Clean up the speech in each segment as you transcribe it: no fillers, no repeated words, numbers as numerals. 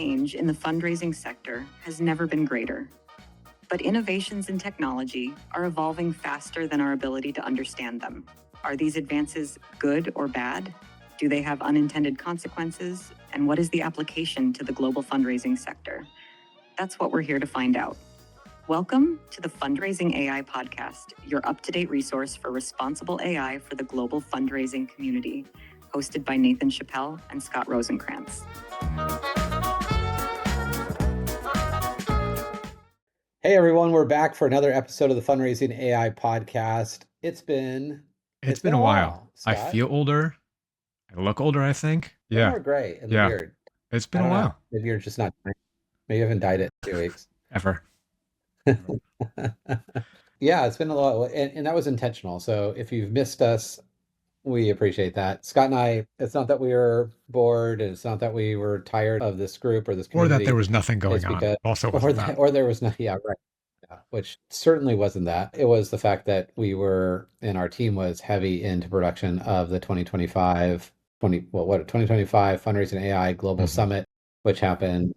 change in the fundraising sector has never been greater. But innovations in technology are evolving faster than our ability to understand them. Are these advances good or bad? Do they have unintended consequences? And what is the application to the global fundraising sector? That's what we're here to find out. Welcome to the Fundraising AI podcast, your up-to-date resource for responsible AI for the global fundraising community, hosted by Nathan Chappell and Scott Rosenkrantz. Hey everyone, we're back for another episode of the Fundraising AI podcast. It's been a while. Scott. I feel older. I look older, I think. You're more gray in the beard. It's been a while. Maybe you're just not. Maybe you haven't dyed it in 2 weeks. Ever. Yeah, it's been a lot, and that was intentional. So if you've missed us, we appreciate that. Scott and I, it's not that we were bored, and it's not that we were tired of this group or this community. Or that there was nothing going on. Or there was no, yeah, right. Yeah, which certainly wasn't that. It was the fact that we were, and our team was heavy into production of the 2025 Fundraising AI Global Summit, which happened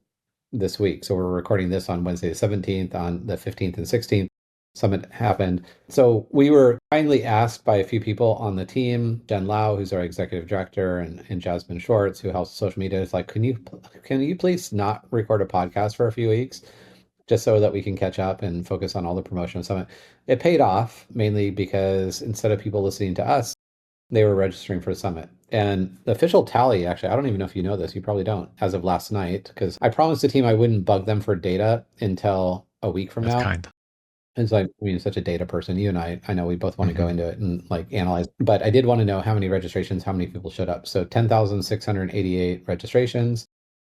this week. So we're recording this on Wednesday the 17th. On the 15th and 16th, Summit happened. So we were kindly asked by a few people on the team, Jen Lau, who's our executive director, and Jasmine Schwartz, who helps social media, is like, can you please not record a podcast for a few weeks, just so that we can catch up and focus on all the promotion of Summit. It paid off mainly because instead of people listening to us, they were registering for the Summit. And the official tally, actually, I don't even know if you know this, you probably don't, as of last night, because I promised the team I wouldn't bug them for data until a week from now. Kind. It's like, such a data person. You and I know we both want to go into it and like analyze, but I did want to know how many registrations, how many people showed up. So 10,688 registrations,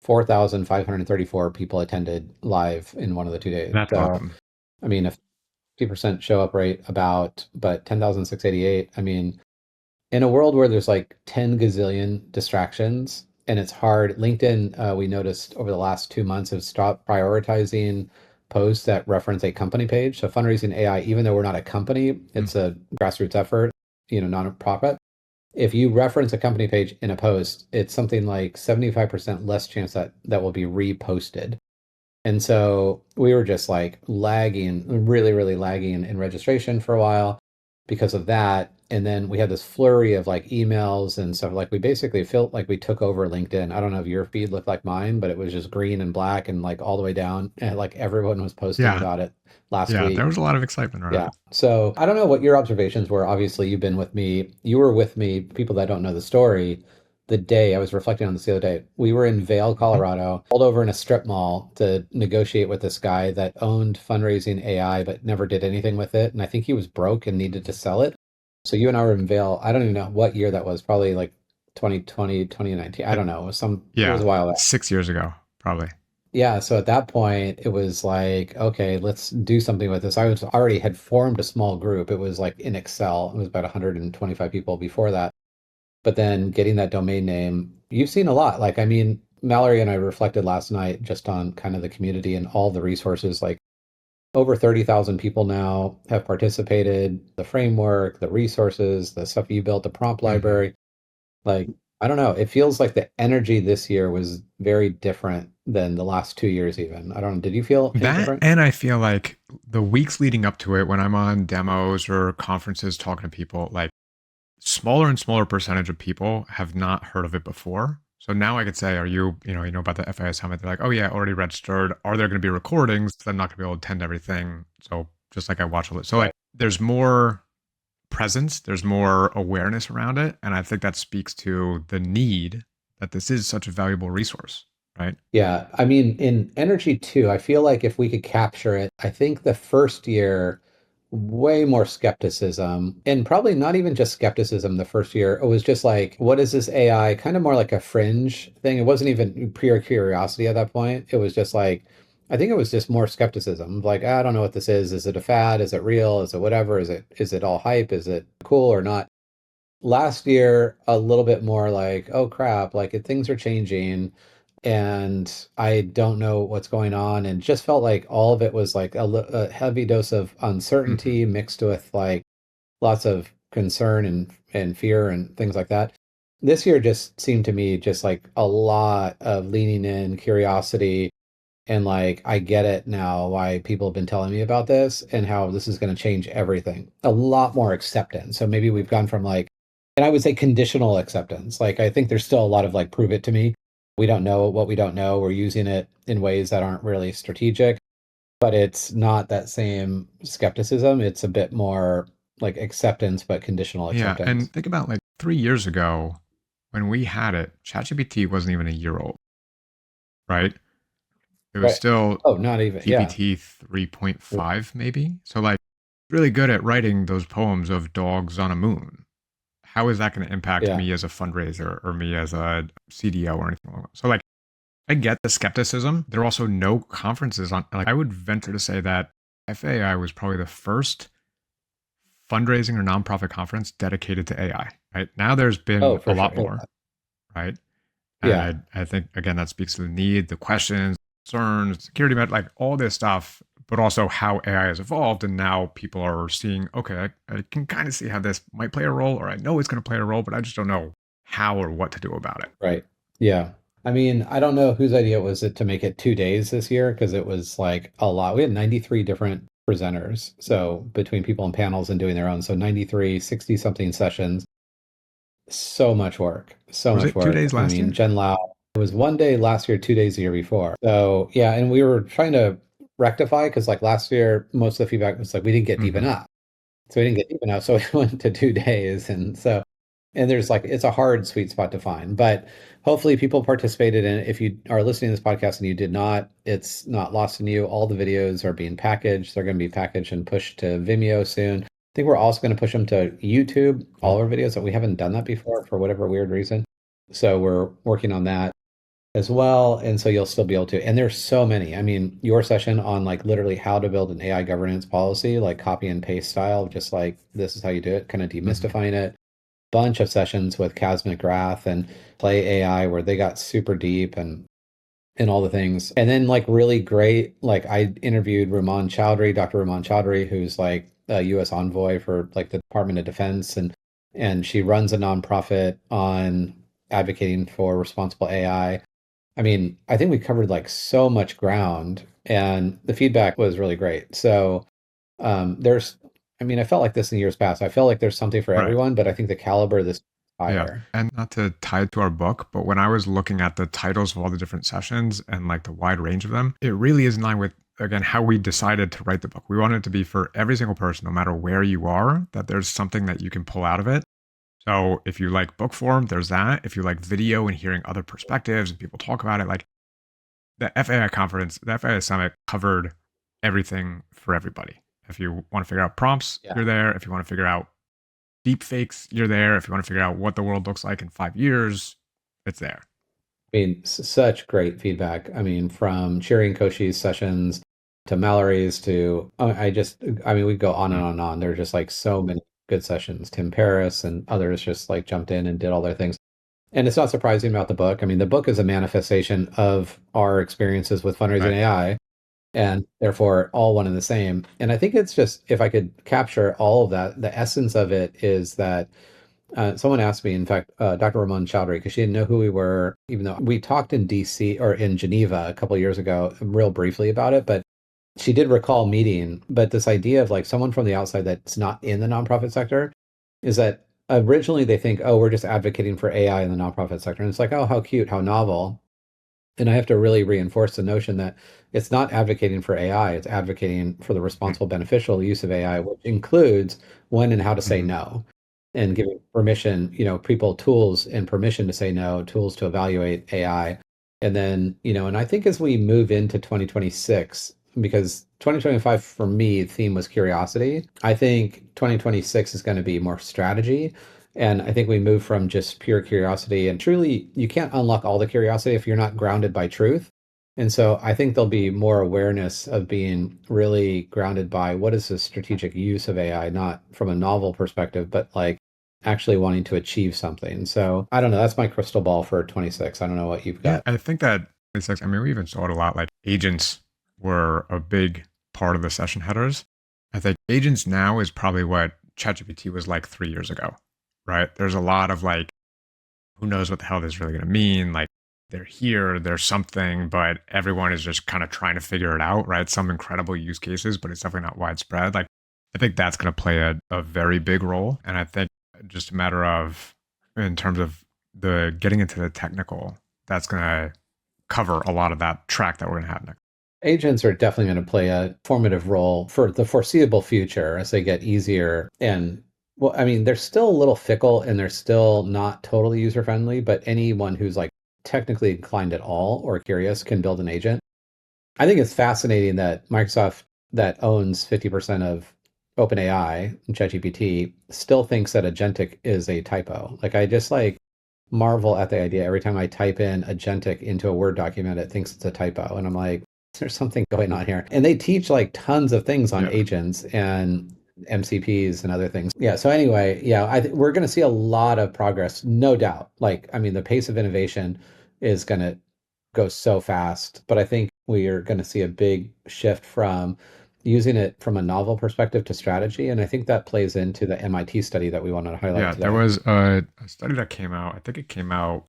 4,534 people attended live in one of the 2 days. That's awesome. I mean, a 50% show up rate but 10,688. I mean, in a world where there's like 10 gazillion distractions and it's hard, LinkedIn, we noticed over the last 2 months have stopped prioritizing posts that reference a company page. So Fundraising AI, even though we're not a company, it's a grassroots effort, non-profit. If you reference a company page in a post, it's something like 75% less chance that will be reposted. And so we were just like lagging, really, really lagging in registration for a while because of that. And then we had this flurry of like emails and stuff. Like we basically felt like we took over LinkedIn. I don't know if your feed looked like mine, but it was just green and black and like all the way down. And like everyone was posting about it last week. Yeah, there was a lot of excitement around it. So I don't know what your observations were. Obviously, you've been with me. You were with me, people that don't know the story. The day, I was reflecting on this the other day, we were in Vail, Colorado, pulled over in a strip mall to negotiate with this guy that owned Fundraising AI, but never did anything with it. And I think he was broke and needed to sell it. So you and I were in Vail. I don't even know what year that was, probably like 2020, 2019. I don't know. It was a while back. 6 years ago, probably. Yeah. So at that point, it was like, okay, let's do something with this. I already had formed a small group. It was like in Excel. It was about 125 people before that. But then getting that domain name, you've seen a lot. Like, I mean, Mallory and I reflected last night just on kind of the community and all the resources. Like over 30,000 people now have participated, the framework, the resources, the stuff you built, the prompt library. Like, I don't know. It feels like the energy this year was very different than the last 2 years even. I don't know. Did you feel that different? And I feel like the weeks leading up to it, when I'm on demos or conferences talking to people, like smaller and smaller percentage of people have not heard of it before. So now I could say, are you know about the FIS Summit? They're like, oh yeah, already registered. Are there going to be recordings? I'm not going to be able to attend everything. So just like I watch all it. So like there's more presence, there's more awareness around it. And I think that speaks to the need that this is such a valuable resource, right? Yeah. I mean, in energy too, I feel like if we could capture it, I think the first year, way more skepticism, and probably not even just skepticism the first year. It was just like, what is this AI? Kind of more like a fringe thing. It wasn't even pure curiosity at that point. It was just like, I think it was just more skepticism. Like, I don't know what this is. Is it a fad? Is it real? Is it whatever? Is it all hype? Is it cool or not? Last year, a little bit more like, oh crap, like things are changing and I don't know what's going on. And just felt like all of it was like a heavy dose of uncertainty mixed with like lots of concern and fear and things like that. this year just seemed to me just like a lot of leaning in, curiosity, and like I get it now why people have been telling me about this and how this is going to change everything. A lot more acceptance. So maybe we've gone from like, and I would say conditional acceptance. Like I think there's still a lot of like prove it to me. We don't know what we don't know. We're using it in ways that aren't really strategic, but it's not that same skepticism. It's a bit more like acceptance, but conditional Yeah, acceptance. and think about like 3 years ago when we had it, ChatGPT wasn't even a year old, right? It was Right. still Oh, not even. Yeah. GPT 3.5, maybe. So, like, really good at writing those poems of dogs on a moon. How is that going to impact Yeah. me as a fundraiser or me as a CDO or anything like that? So, like, I get the skepticism. There are also no conferences on, like, I would venture to say that FAI was probably the first fundraising or nonprofit conference dedicated to AI, right? Now there's Oh, been a for lot sure. more, right? And Yeah. I think, again, that speaks to the need, the questions, concerns, security, like all this stuff, but also how AI has evolved. And now people are seeing, okay, I can kind of see how this might play a role, or I know it's going to play a role, but I just don't know how or what to do about it. Right. Yeah. I mean, I don't know whose idea was it to make it 2 days this year because it was like a lot. We had 93 different presenters. So between people and panels and doing their own. So 93, 60 something sessions. So much work. So Was much it 2 days work. I last mean, year? Jen Lau, it was 1 day last year, 2 days the year before. So yeah, and we were trying to rectify because like last year, most of the feedback was like we didn't get deep Mm-hmm. enough. So we didn't get deep enough. So we went to 2 days. And there's like, it's a hard sweet spot to find, but hopefully people participated in it. If you are listening to this podcast and you did not, it's not lost on you. All the videos are being packaged. They're going to be packaged and pushed to Vimeo soon. I think we're also going to push them to YouTube, all Cool. our videos that we haven't done that before for whatever weird reason. So we're working on that as well. And so you'll still be able to. And there's so many. I mean, your session on like literally how to build an AI governance policy, like copy and paste style, just like this is how you do it, kind of Mm-hmm. demystifying it. Bunch of sessions with Kaz McGrath and Play AI where they got super deep and all the things. And then like really great, like I interviewed Raman Chowdhury, Dr. Raman Chowdhury, who's like a US envoy for like the Department of Defense and she runs a nonprofit on advocating for responsible AI. I mean, I think we covered like so much ground and the feedback was really great. So there's, I mean, I felt like this in years past. I felt like there's something for Right. everyone, but I think the caliber of this is Yeah. higher. And not to tie it to our book, but when I was looking at the titles of all the different sessions and like the wide range of them, it really is in line with, again, how we decided to write the book. We wanted it to be for every single person, no matter where you are, that there's something that you can pull out of it. So if you like book form, there's that. If you like video and hearing other perspectives and people talk about it, like the FAI conference, the FAI summit covered everything for everybody. If you want to figure out prompts, Yeah. you're there. If you want to figure out deep fakes, you're there. If you want to figure out what the world looks like in 5 years, it's there. I mean, such great feedback. I mean, from Cheering Koshi's sessions to Mallory's to, I mean, we go on and Mm. on and on. There are just like so many good sessions. Tim Paris and others just like jumped in and did all their things. And it's not surprising about the book. I mean, the book is a manifestation of our experiences with fundraising Right. AI and therefore all one and the same. And I think it's just, if I could capture all of that, the essence of it is that someone asked me, in fact, Dr. Ramon Chowdhury, because she didn't know who we were, even though we talked in DC or in Geneva a couple of years ago, real briefly about it, but she did recall meeting. But this idea of like someone from the outside that's not in the nonprofit sector is that originally they think, oh, we're just advocating for AI in the nonprofit sector. And it's like, oh, how cute, how novel. And I have to really reinforce the notion that it's not advocating for AI, it's advocating for the Mm. responsible, beneficial use of AI, which includes when and how to say Mm-hmm. no and giving permission, people tools and permission to say no, tools to evaluate AI. And then, and I think as we move into 2026, because 2025 for me, the theme was curiosity. I think 2026 is going to be more strategy. And I think we move from just pure curiosity and truly, you can't unlock all the curiosity if you're not grounded by truth. And so I think there'll be more awareness of being really grounded by what is the strategic use of AI, not from a novel perspective, but like actually wanting to achieve something. So I don't know. That's my crystal ball for 26. I don't know what you've Yeah. got. I think that it's like, I mean, we even saw it a lot. Like agents were a big part of the session headers. I think agents now is probably what ChatGPT was like 3 years ago, right? There's a lot of like who knows what the hell this is really going to mean? Like, they're here, there's something, but everyone is just kind of trying to figure it out, right? Some incredible use cases, but it's definitely not widespread. Like, I think that's going to play a very big role. And I think just a matter of, in terms of the getting into the technical, that's going to cover a lot of that track that we're going to have next. Agents are definitely going to play a formative role for the foreseeable future as they get easier. And well, I mean, they're still a little fickle and they're still not totally user friendly, but anyone who's like technically inclined at all or curious can build an agent. I think it's fascinating that Microsoft, that owns 50% of OpenAI and ChatGPT, still thinks that agentic is a typo. Like I just like marvel at the idea every time I type in agentic into a Word document, it thinks it's a typo. And I'm like, there's something going on here. And they teach like tons of things on agents and MCPs and other things. Yeah. So anyway, yeah, we're going to see a lot of progress, no doubt. Like, I mean, the pace of innovation is going to go so fast, but I think we are going to see a big shift from using it from a novel perspective to strategy. And I think that plays into the MIT study that we wanted to highlight Yeah, today. there was a study that came out. I think it came out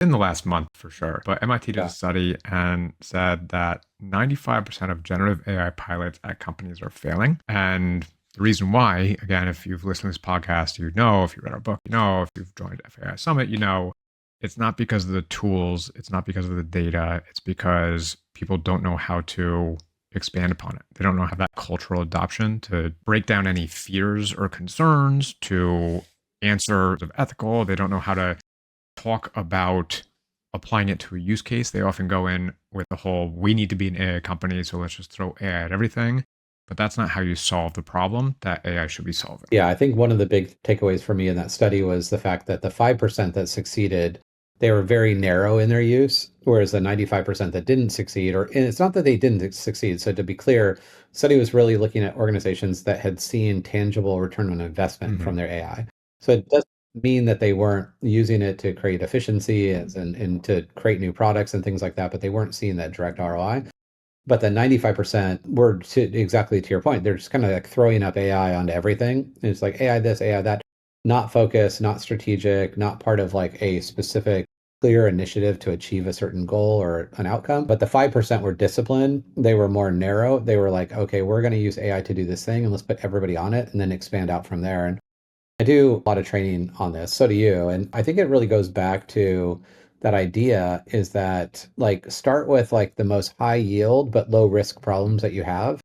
in the last month for sure. But MIT did a study and said that 95% of generative AI pilots at companies are failing. And the reason why, again, if you've listened to this podcast, you know, if you read our book, you know, if you've joined FAI Summit, you know, it's not because of the tools, it's not because of the data, it's because people don't know how to expand upon it. They don't know how that cultural adoption to break down any fears or concerns, to answer of ethical. They don't know how to talk about applying it to a use case. They often go in with the whole, we need to be an AI company, so let's just throw AI at everything. But that's not how you solve the problem that AI should be solving. Yeah, I think one of the big takeaways for me in that study was the fact that the 5% that succeeded, they were very narrow in their use, whereas the 95% that didn't succeed, and it's not that they didn't succeed. So to be clear, the study was really looking at organizations that had seen tangible return on investment from their AI. So it doesn't mean that they weren't using it to create efficiency and to create new products and things like that, but they weren't seeing that direct ROI. But the 95% were exactly to your point. They're just kind of like throwing up AI onto everything. And it's like AI this, AI that, not focused, not strategic, not part of like a specific clear initiative to achieve a certain goal or an outcome. But the 5% were disciplined. They were more narrow. They were like, okay, we're going to use AI to do this thing and let's put everybody on it and then expand out from there. And I do a lot of training on this. So do you. And I think it really goes back to that idea is that like start with like the most high yield but low risk problems that you have.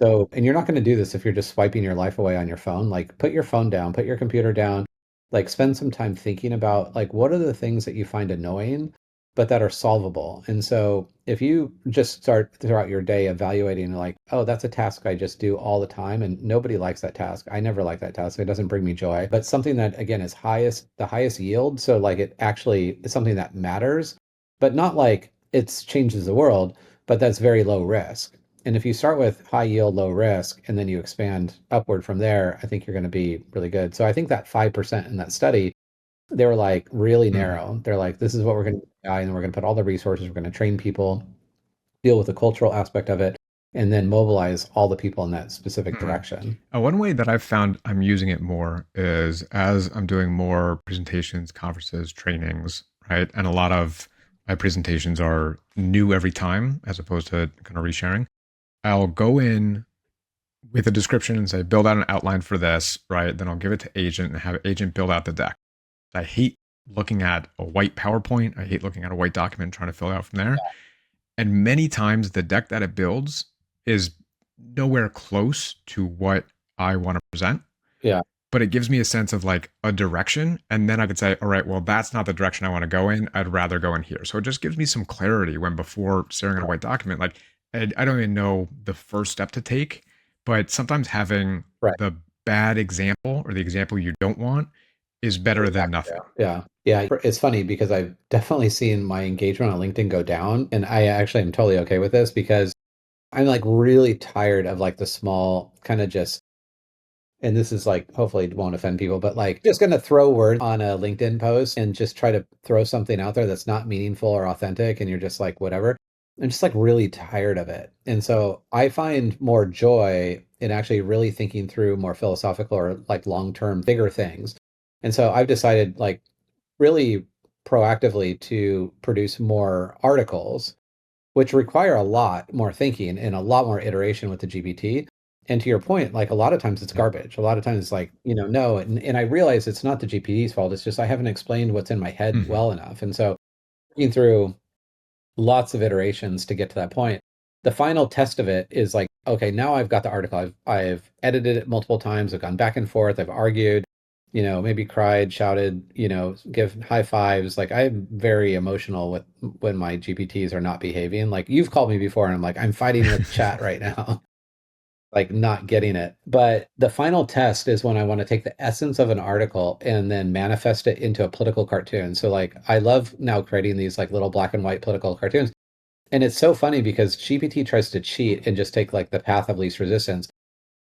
So, and you're not going to do this if you're just swiping your life away on your phone. Like put your phone down, put your computer down, like spend some time thinking about like what are the things that you find annoying but that are solvable. And so if you just start throughout your day evaluating like, oh, that's a task I just do all the time and nobody likes that task. I never like that task. It doesn't bring me joy. But something that again is the highest yield. So like it actually is something that matters, but not like it changes the world, but that's very low risk. And if you start with high yield, low risk, and then you expand upward from there, I think you're going to be really good. So I think that 5% in that study, they were like really narrow. They're like, this is what we're going to do, and we're going to put all the resources, we're going to train people, deal with the cultural aspect of it, and then mobilize all the people in that specific direction. One way that I've found I'm using it more is as I'm doing more presentations, conferences, trainings, right? And a lot of my presentations are new every time as opposed to kind of resharing. I'll go in with a description and say, build out an outline for this, right? Then I'll give it to agent and have agent build out the deck. I hate looking at a white PowerPoint. I hate looking at a white document and trying to fill it out from there. And many times the deck that it builds is nowhere close to what I want to present. Yeah. But it gives me a sense of like a direction. And then I could say, all right, well, that's not the direction I want to go in. I'd rather go in here. So it just gives me some clarity when before staring at a white document, like I don't even know the first step to take, but sometimes having the bad example or the example you don't want is better than nothing. Yeah. Yeah. It's funny because I've definitely seen my engagement on LinkedIn go down. And I actually am totally okay with this because I'm like really tired of like the small kind of just, and this is like, hopefully it won't offend people, but like just going to throw words on a LinkedIn post and just try to throw something out there that's not meaningful or authentic. And you're just like, whatever. I'm just like really tired of it. And so I find more joy in actually really thinking through more philosophical or like long-term bigger things. And so I've decided like really proactively to produce more articles, which require a lot more thinking and a lot more iteration with the GPT. And to your point, like a lot of times it's Yeah. garbage. A lot of times it's like, no. And I realize it's not the GPT's fault. It's just I haven't explained what's in my head Hmm. well enough. And so working through lots of iterations to get to that point. The final test of it is like, okay, now I've got the article. I've edited it multiple times. I've gone back and forth. I've argued, maybe cried, shouted, give high fives. Like I'm very emotional with when my GPTs are not behaving. Like you've called me before and I'm like, I'm fighting with chat right now, like not getting it. But the final test is when I want to take the essence of an article and then manifest it into a political cartoon. So like I love now creating these like little black and white political cartoons. And it's so funny because GPT tries to cheat and just take like the path of least resistance.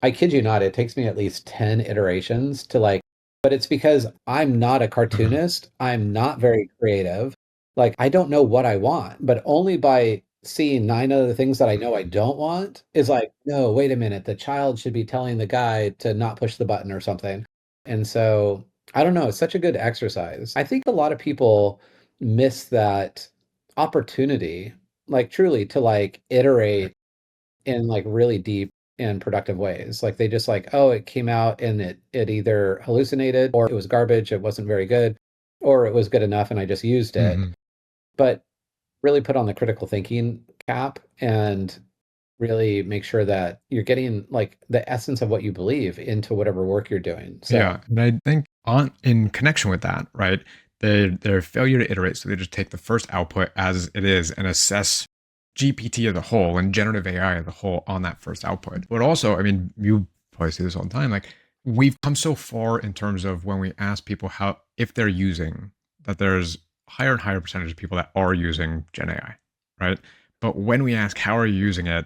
I kid you not, it takes me at least 10 iterations to like, but it's because I'm not a Uh-huh. cartoonist. I'm not very creative. Like, I don't know what I want, but only by seeing nine of the things that I know I don't want is like, no, wait a minute. The child should be telling the guy to not push the button or something. And so I don't know. It's such a good exercise. I think a lot of people miss that opportunity, like truly to like iterate in like really deep and productive ways. Like they just like, oh, it came out and it either hallucinated or it was garbage, it wasn't very good, or it was good enough and I just used it. Hmm. But really put on the critical thinking cap and really make sure that you're getting like the essence of what you believe into whatever work you're doing. Yeah, So, and I think on in connection with that, right? Their failure to iterate, so they just take the first output as it is and assess GPT as a whole and generative AI as a whole on that first output. But also, I mean, you probably see this all the time. Like we've come so far in terms of when we ask people how if they're using that, there's higher and higher percentage of people that are using Gen AI, right? But when we ask how are you using it,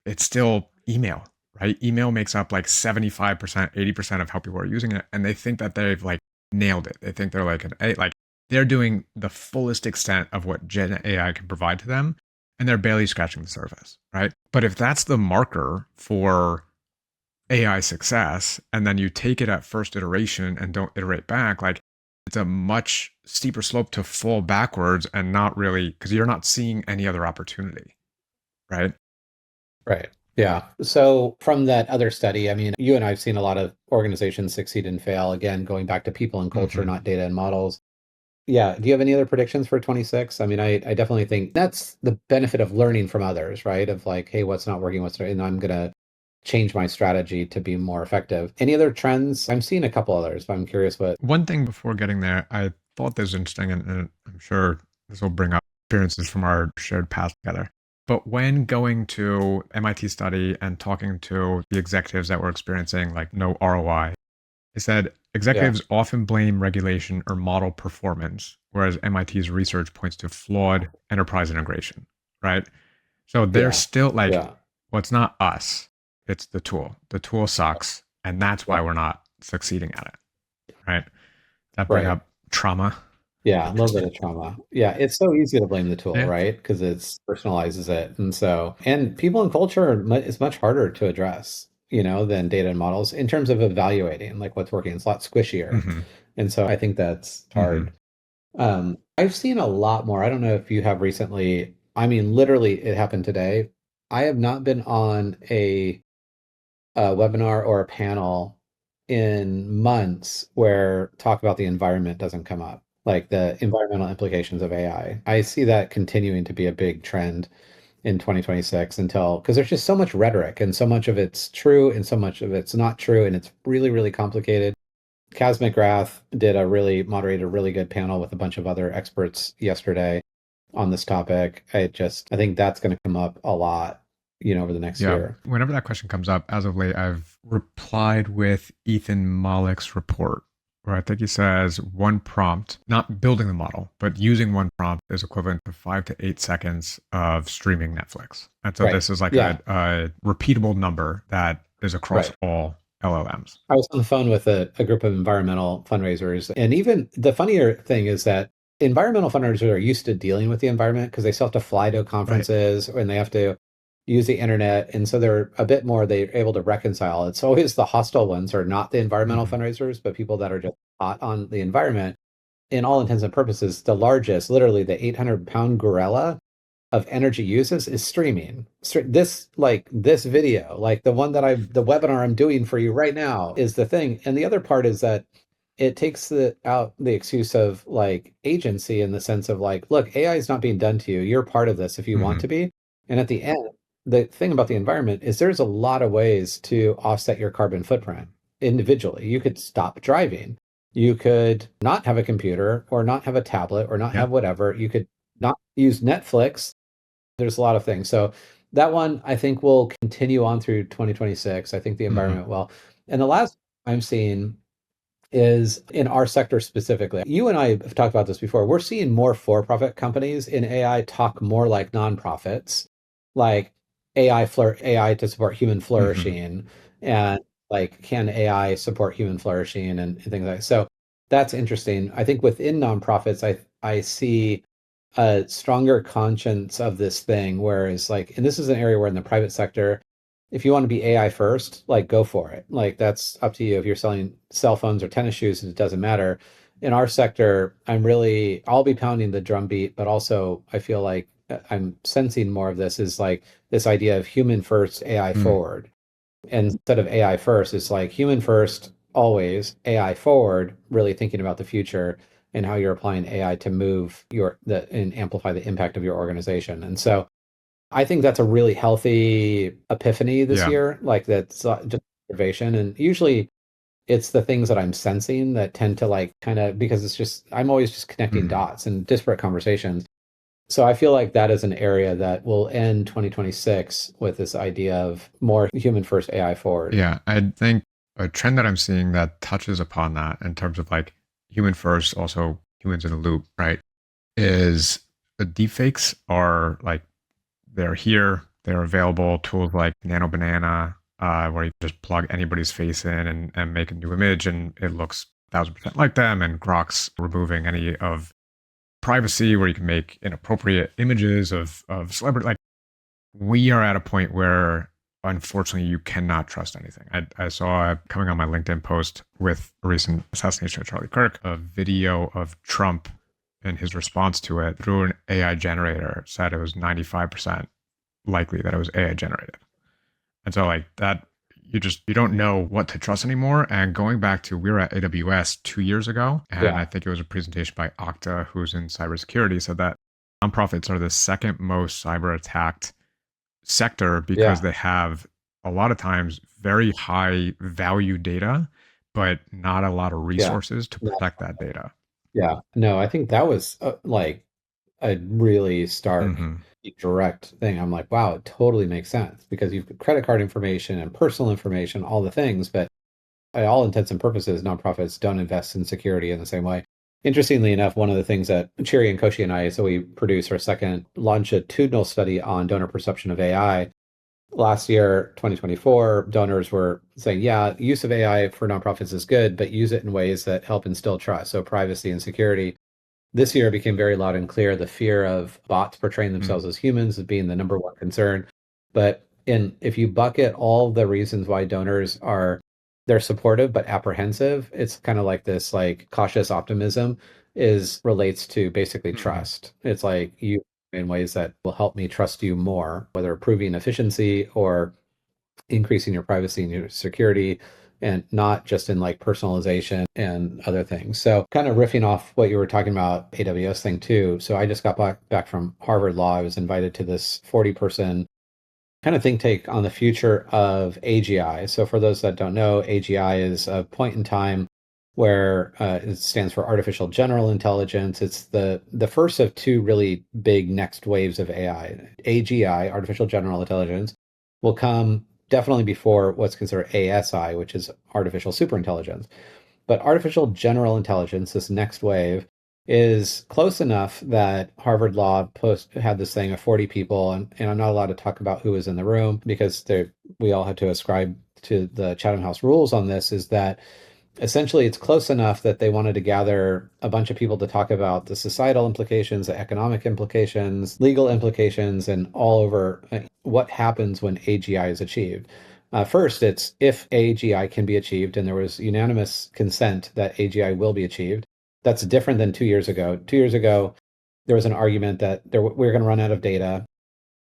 it's still email, right? Email makes up like 75%, 80% of how people are using it. And they think that they've like nailed it. They think they're like like they're doing the fullest extent of what Gen AI can provide to them. And they're barely scratching the surface, right? But if that's the marker for AI success, and then you take it at first iteration and don't iterate back, like it's a much steeper slope to fall backwards and not really, because you're not seeing any other opportunity, right? right. Yeah. So from that other study, I mean, you and I've seen a lot of organizations succeed and fail. Again, going back to people and culture, Hmm. not data and models. Yeah. Do you have any other predictions for 26? I mean, I definitely think that's the benefit of learning from others, right? Of like, hey, what's not working, and I'm gonna change my strategy to be more effective. Any other trends? I'm seeing a couple others, but I'm curious what. One thing before getting there, I thought this was interesting, and I'm sure this will bring up experiences from our shared past together. But when going to MIT study and talking to the executives that were experiencing like no ROI, it said Yeah. executives often blame regulation or model performance, whereas MIT's research points to flawed enterprise integration, right? So they're Yeah. still like, Yeah. well, it's not us, it's the tool. The tool sucks, and that's why Yeah. we're not succeeding at it, right? That bring Right. up trauma. Yeah, a little bit of trauma. Yeah, it's so easy to blame the tool, Yeah. right? Because it's personalizes it. And so, and people and culture is much harder to address, than data and models in terms of evaluating like what's working. It's a lot squishier. Hmm. And so I think that's Hmm. hard. I've seen a lot more. I don't know if you have recently. I mean, literally, it happened today. I have not been on a webinar or a panel in months where talk about the environment doesn't come up, like the environmental implications of AI. I see that continuing to be a big trend in 2026 until because there's just so much rhetoric and so much of it's true and so much of it's not true and it's really, really complicated. Kaz McGrath moderated a really good panel with a bunch of other experts yesterday on this topic. I think that's going to come up a lot, over the next Yeah. year. Whenever that question comes up, as of late, I've replied with Ethan Malick's report, where I think he says one prompt, not building the model, but using one prompt is equivalent to 5 to 8 seconds of streaming Netflix. And so Right. this is like Yeah. a repeatable number that is across Right. all LLMs. I was on the phone with a group of environmental fundraisers. And even the funnier thing is that environmental fundraisers are used to dealing with the environment because they still have to fly to Right. conferences and they have to use the internet. And so they're able to reconcile. It's always the hostile ones are not the environmental Hmm. fundraisers, but people that are just hot on the environment. in all intents and purposes, the largest, literally the 800-pound gorilla of energy uses is streaming. This video, like the webinar I'm doing for you right now is the thing. And the other part is that it takes out the excuse of like agency in the sense of like, look, AI is not being done to you. You're part of this if you want Hmm. to be. And at the end, the thing about the environment is there's a lot of ways to offset your carbon footprint individually. You could stop driving. You could not have a computer or not have a tablet or not Yeah. have whatever. You could not use Netflix. There's a lot of things. So that one I think will continue on through 2026. I think the Hmm. environment will. And the last I'm seeing is in our sector specifically. You and I have talked about this before. We're seeing more for-profit companies in AI talk more like nonprofits, like AI to support human Hmm. flourishing, and like can AI support human flourishing and things like that. So that's interesting. I think within nonprofits, I see a stronger conscience of this thing, whereas like, and this is an area where in the private sector, if you want to be AI first, like go for it. Like that's up to you. If you're selling cell phones or tennis shoes, it doesn't matter. In our sector, I'll be pounding the drum beat, but also I feel like I'm sensing more of this is like this idea of human first, AI Mm. forward. And instead of AI first, it's like human first, always AI forward, really thinking about the future and how you're applying AI to move and amplify the impact of your organization. And so I think that's a really healthy epiphany this Yeah. year. Like that's just observation. And usually it's the things that I'm sensing that tend to like kind of because it's just I'm always just connecting Hmm. dots and disparate conversations. So I feel like that is an area that will end 2026 with this idea of more human first, AI forward. Yeah. I think a trend that I'm seeing that touches upon that in terms of like human first, also humans in the loop, right? Is the deepfakes are like they're here, they're available. Tools like Nano Banana, where you just plug anybody's face in and make a new image, and it looks 1,000% like them. And Grok's removing any of privacy, where you can make inappropriate images of celebrity. Like we are at a point where, unfortunately, you cannot trust anything. I saw coming on my LinkedIn post with a recent assassination of Charlie Kirk, a video of Trump and his response to it through an AI generator said it was 95% likely that it was AI generated. And so like that, you don't know what to trust anymore. And going back to we were at AWS 2 years ago, and I Yeah. think it was a presentation by Okta, who's in cybersecurity, said that nonprofits are the second most cyber attacked sector because Yeah. they have a lot of times very high value data, but not a lot of Yeah. resources to No, protect that data. yeah. No, I think that was like a really stark, Hmm. direct thing. I'm like, wow, it totally makes sense because you've got credit card information and personal information, all the things, but by all intents and purposes, nonprofits don't invest in security in the same way. Interestingly enough, one of the things that Chiri and Koshi and I, so we produced our second longitudinal study on donor perception of AI. Last year, 2024, donors were saying, yeah, use of AI for nonprofits is good, but use it in ways that help instill trust, so privacy and security. This year it became very loud and clear the fear of bots portraying Mm. themselves as humans as being the number one concern. But if you bucket all the reasons why donors are they're supportive but apprehensive, it's kind of like this like cautious optimism is relates to basically Hmm. trust. It's like you in ways that will help me trust you more, whether improving efficiency or increasing your privacy and your security and not just in like personalization and other things. So kind of riffing off what you were talking about AWS thing too. So I just got back from Harvard Law. I was invited to this 40-person kind of think tank on the future of AGI. So for those that don't know, AGI is a point in time where it stands for artificial general intelligence. It's the first of two really big next waves of AI. AGI, artificial general intelligence, will come definitely before what's considered ASI, which is artificial superintelligence. But artificial general intelligence, this next wave, is close enough that Harvard Law post had this thing of 40 people, and I'm not allowed to talk about who was in the room because we all had to ascribe to the Chatham House rules on this, is that essentially it's close enough that they wanted to gather a bunch of people to talk about the societal implications, the economic implications, legal implications, and all over what happens when AGI is achieved. First, it's if AGI can be achieved, and there was unanimous consent that AGI will be achieved. That's different than 2 years ago. 2 years ago, there was an argument that we're going to run out of data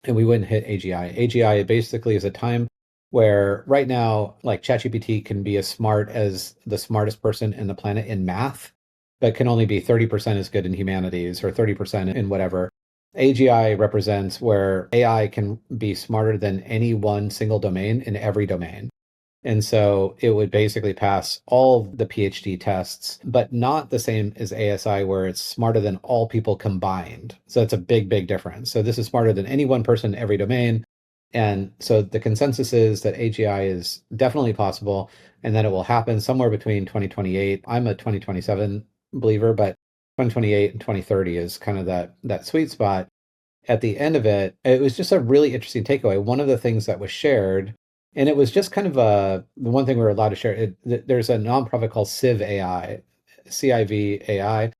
and we wouldn't hit AGI. AGI basically is a time where right now, like ChatGPT can be as smart as the smartest person in the planet in math, but can only be 30% as good in humanities or 30% in whatever. AGI represents where AI can be smarter than any one single domain in every domain. And so it would basically pass all the PhD tests, but not the same as ASI, where it's smarter than all people combined. So it's a big, big difference. So this is smarter than any one person in every domain. And so the consensus is that AGI is definitely possible and that it will happen somewhere between 2028. I'm a 2027 believer, but 2028 and 2030 is kind of that sweet spot. At the end of it, it was just a really interesting takeaway. One of the things that was shared, and it was just kind of the one thing we were allowed to share. There's a nonprofit called Civ AI, CIV AI,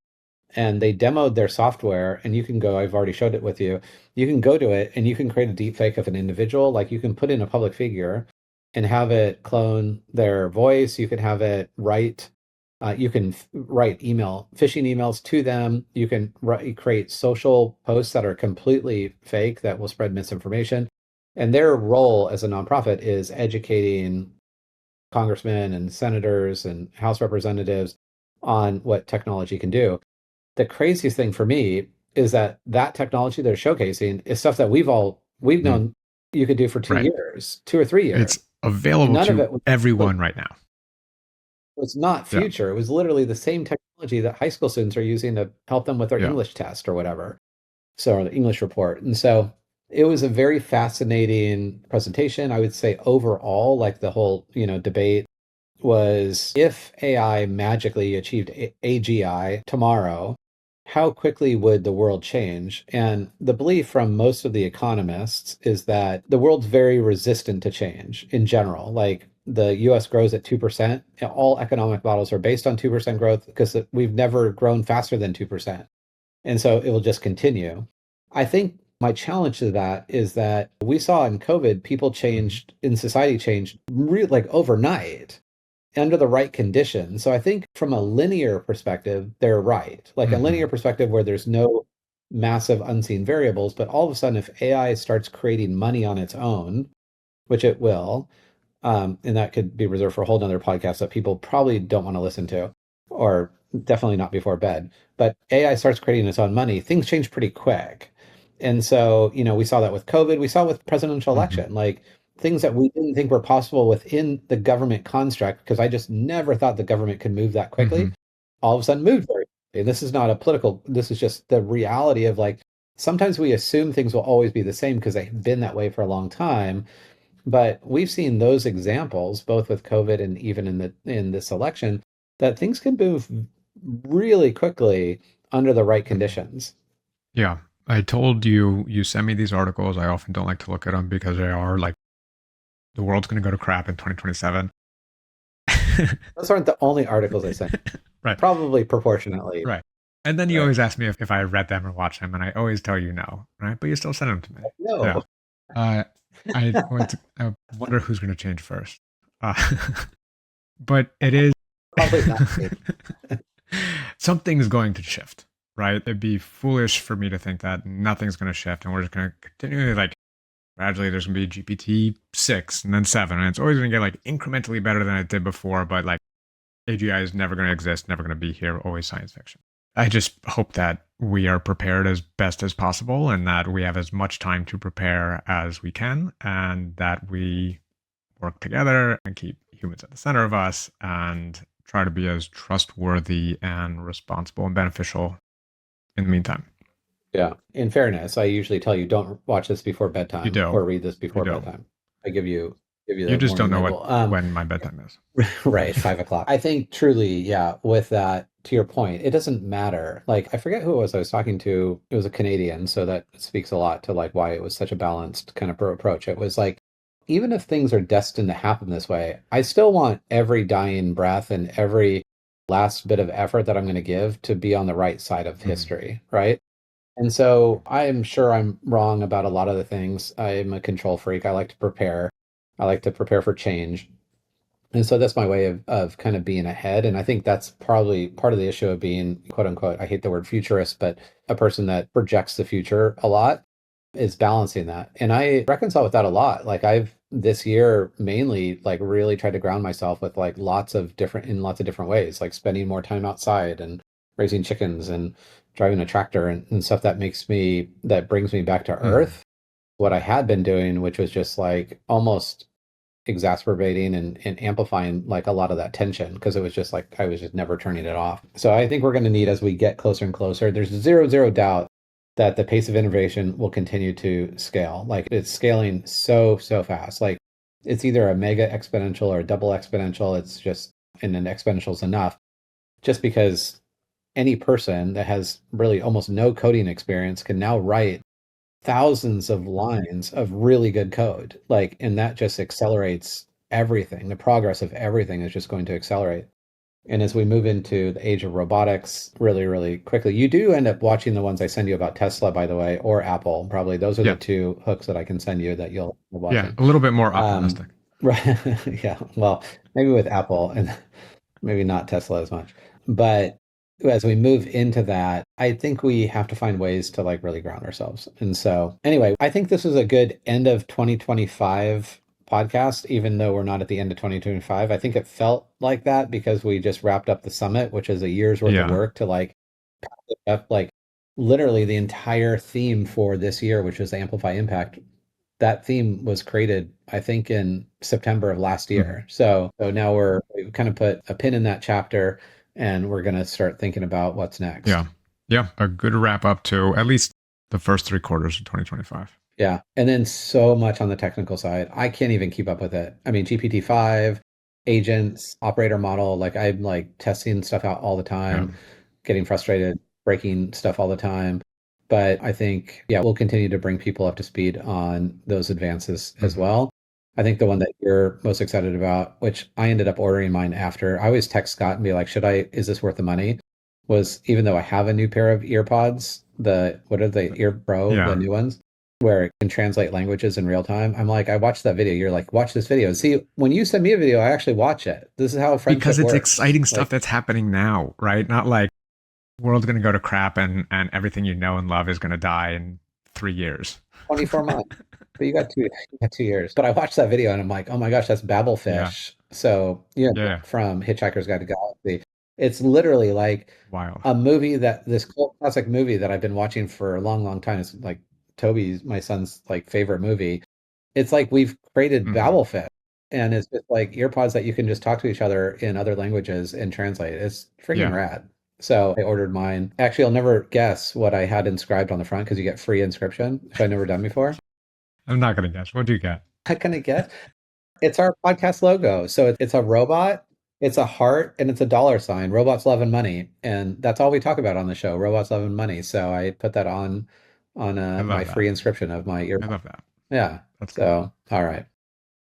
and they demoed their software. And you can go. I've already showed it with you. You can go to it, and you can create a deep fake of an individual. Like you can put in a public figure, and have it clone their voice. You can have it write. You can write phishing emails to them. You can create social posts that are completely fake that will spread misinformation. And their role as a nonprofit is educating congressmen and senators and House representatives on what technology can do. The craziest thing for me is that technology they're showcasing is stuff that we've Mhm. known you could do for 2 Right. years, 2 or 3 years. It's available None of to it was everyone right now. It's not Yeah. future. It was literally the same technology that high school students are using to help them with their Yeah. English test or whatever. So, or the English report. And so it was a very fascinating presentation. I would say overall, like the whole, debate was, if AI magically achieved AGI tomorrow, how quickly would the world change? And the belief from most of the economists is that the world's very resistant to change in general. Like the US grows at 2%. All economic models are based on 2% growth because we've never grown faster than 2%. And so it will just continue. I think my challenge to that is that we saw in COVID, people changed in society, changed really like overnight under the right conditions. So I think from a linear perspective, they're right. Like a linear perspective where there's no massive unseen variables, but all of a sudden, if AI starts creating money on its own, which it will, and that could be reserved for a whole nother podcast that people probably don't want to listen to, or definitely not before bed. But AI starts creating its own money, things change pretty quick. And so, we saw that with COVID, we saw with presidential election, like things that we didn't think were possible within the government construct, because I just never thought the government could move that quickly, all of a sudden moved very quickly. And this is not a political, this is just the reality of like, sometimes we assume things will always be the same because they've been that way for a long time. But we've seen those examples, both with COVID and even in this election, that things can move really quickly under the right conditions. Yeah. I told you send me these articles. I often don't like to look at them because they are like, the world's going to go to crap in 2027. Those aren't the only articles I sent. Right. Probably proportionately. Right. And then you Right. always ask me if I read them or watched them, and I always tell you no, right? But you still send them to me. No. Yeah. I wonder who's going to change first. But it is Probably not. something's going to shift, right? It'd be foolish for me to think that nothing's going to shift and we're just going to continue like gradually there's going to be GPT 6 and then 7 and it's always going to get like incrementally better than it did before, but like AGI is never going to exist, never going to be here, always science fiction. I just hope that we are prepared as best as possible and that we have as much time to prepare as we can and that we work together and keep humans at the center of us and try to be as trustworthy and responsible and beneficial in the meantime. Yeah. In fairness, I usually tell you don't watch this before bedtime You do. or read this before You do. bedtime. I give you You the just don't know warning label. when my bedtime is. Right, 5 o'clock. I think truly, yeah, with that, to your point, it doesn't matter. Like, I forget who it was I was talking to. It was a Canadian, so that speaks a lot to like why it was such a balanced kind of approach. It was like, even if things are destined to happen this way, I still want every dying breath and every last bit of effort that I'm going to give to be on the right side of history, right? And so I am sure I'm wrong about a lot of the things. I'm a control freak. I like to prepare. I like to prepare for change. And so that's my way of kind of being ahead. And I think that's probably part of the issue of being, quote unquote, I hate the word futurist, but a person that projects the future a lot is balancing that. And I reconcile with that a lot. Like I've this year mainly like really tried to ground myself with like lots of different ways, like spending more time outside and raising chickens and driving a tractor and stuff that brings me back to earth. What I had been doing, which was just like almost exacerbating and amplifying like a lot of that tension because it was just like I was just never turning it off. So I think we're going to need, as we get closer and closer, there's zero doubt that the pace of innovation will continue to scale. Like it's scaling so fast. Like it's either a mega exponential or a double exponential. It's just, and an exponential is enough just because any person that has really almost no coding experience can now write thousands of lines of really good code. Like, and that just accelerates everything. The progress of everything is just going to accelerate. And as we move into the age of robotics really quickly, you do end up watching the ones I send you about Tesla, by the way, or Apple. Probably those are the two hooks that I can send you that you'll be watching. A little bit more optimistic. Right. Yeah. Well, maybe with Apple and maybe not Tesla as much. But as we move into that, I think we have to find ways to like really ground ourselves. And so, anyway, I think this is a good end of 2025 podcast, even though we're not at the end of 2025. I think it felt like that because we just wrapped up the summit, which is a year's worth of work to like pack it up, like literally the entire theme for this year, which is Amplify Impact. That theme was created, I think, in September of last year. So now we've kind of put a pin in that chapter and we're going to start thinking about what's next. Yeah. A good wrap up to at least the first 3 quarters of 2025. Yeah. And then so much on the technical side. I can't even keep up with it. I mean, GPT-5, agents, operator model, like I'm like testing stuff out all the time, getting frustrated, breaking stuff all the time. But I think, we'll continue to bring people up to speed on those advances as well. I think the one that you're most excited about, which I ended up ordering mine after, I always text Scott and be like, is this worth the money? Was even though I have a new pair of ear pods, what are the Ear Pro, the new ones, where it can translate languages in real time. I'm like, I watched that video. You're like, watch this video. See, when you send me a video, I actually watch it. This is how friendship works. Because it's exciting stuff that's happening now, right? Not like world's going to go to crap and everything you know and love is going to die in 3 years. 24 months. But you got 2 years. But I watched that video and I'm like, oh my gosh, that's Babelfish. So, from Hitchhiker's Guide to Galaxy. It's literally like a movie this cult classic movie that I've been watching for a long time. It's like Toby's, my son's like favorite movie. It's like we've created Babelfish, and it's just like earpods that you can just talk to each other in other languages and translate. It's freaking rad. So I ordered mine. Actually, I'll never guess what I had inscribed on the front because you get free inscription, which I've never done before. I'm not going to guess. What do you get? I'm going to guess. It's our podcast logo. So it's a robot, it's a heart, and it's a $sign. Robots, love, and money. And that's all we talk about on the show, robots, love, and money. So I put that on my free inscription of my earbud. I love that. Yeah. That's so cool. All right.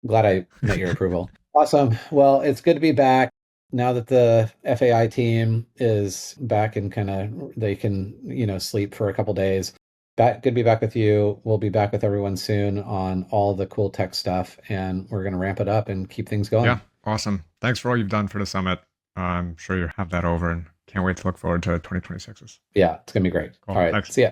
Glad I met your approval. Awesome. Well, it's good to be back. Now that the FAI team is back and they can, sleep for a couple days. Good to be back with you. We'll be back with everyone soon on all the cool tech stuff, and we're going to ramp it up and keep things going. Yeah, awesome. Thanks for all you've done for the summit. I'm sure you have that over and can't wait to look forward to 2026's. Yeah, it's going to be great. Cool. All right. Thanks. See ya.